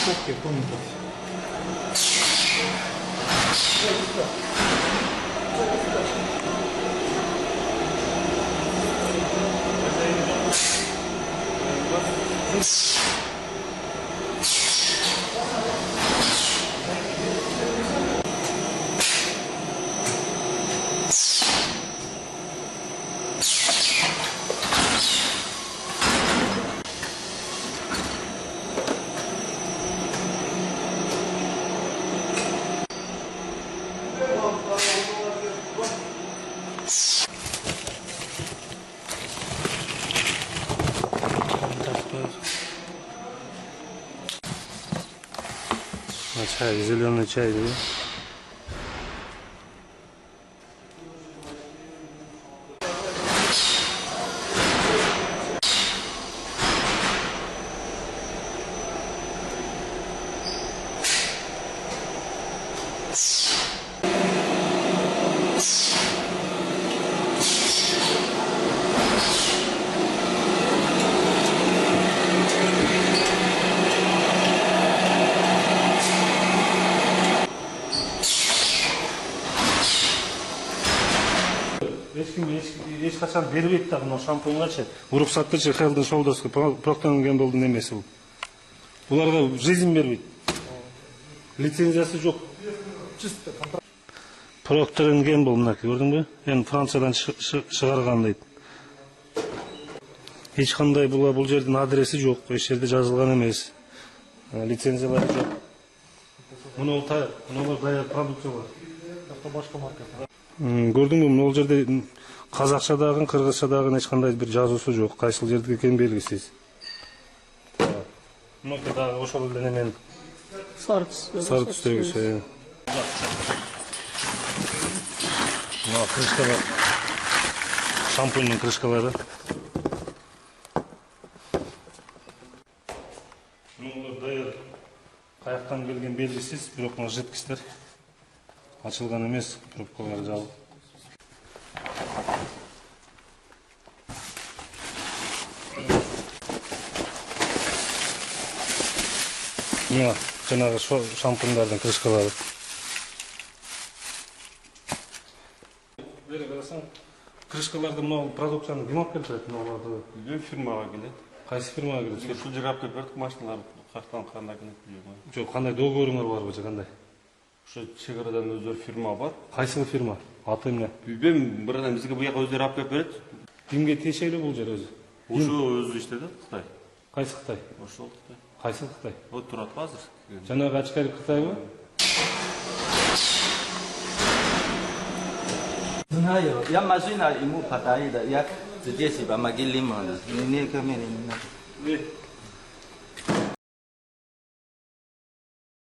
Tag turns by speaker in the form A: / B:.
A: Сколько комнатов? Чай, зеленый чай, да? Ешқашан бербейді да мынау шампуньгачы. Уруксаттычы Head & Shoulders'ка Procter & Gamble'дың немесі бұл. Бұларға жизнь бербейді. Лицензиясы жоқ. Procter & Gamble мынакі, көрдің бе? Енді Франциядан шығарған дейді. Ешқандай бұл жердің адресі жоқ, еш жерде жазылған емес. Лицензиялары жоқ. Мұнолар даяр продукция бар. Башқа марка. Көрдің бе, ол жерде қазақшадағын, қырғызшадағын ешқандай бір жазусы жоқ. Қайсыл жерде екен белгісіз. Мұндағы ошол немен сары түстегісі. Мына крышкалар, шампуньның крышкалары. Мұндар дайыр қаяқтан келген белгісіз, бирок мына жидкостьтер açılgan емес, пробкалар жабық. Мына жаңағы шампундардың крышкалары. Бері қарасаң, крышкаларды мынау продукцияны кім алып келтіреді? Мыналарды
B: фирмаға келеді.
A: Қайсы фирмаға келеді?
B: Сол жерге алып келіп бердік, машиналар қақтан қандай келеді.
A: Жоқ, қандай договорыңар бар болса, қандай?
B: Шекарадан өздері фирма бар.
A: Қайсылы фирма? Аты эмне?
B: Білбеймін, бір адам бізге бұяқ өздері алып келіп береді.
A: Кімге тиесілі бұл жер өзі?
B: Ошо өзі іштеді, Қытай.
A: Қайсы Қытай?
B: Ошо Қытай.
A: Қайсы Қытай?
B: Вот тұрады қазір.
A: Жаңағы ачкарик Қытай ма?
C: Знаю, я машина ему подарила, я здесь помогли лимона. Не ко мне не надо.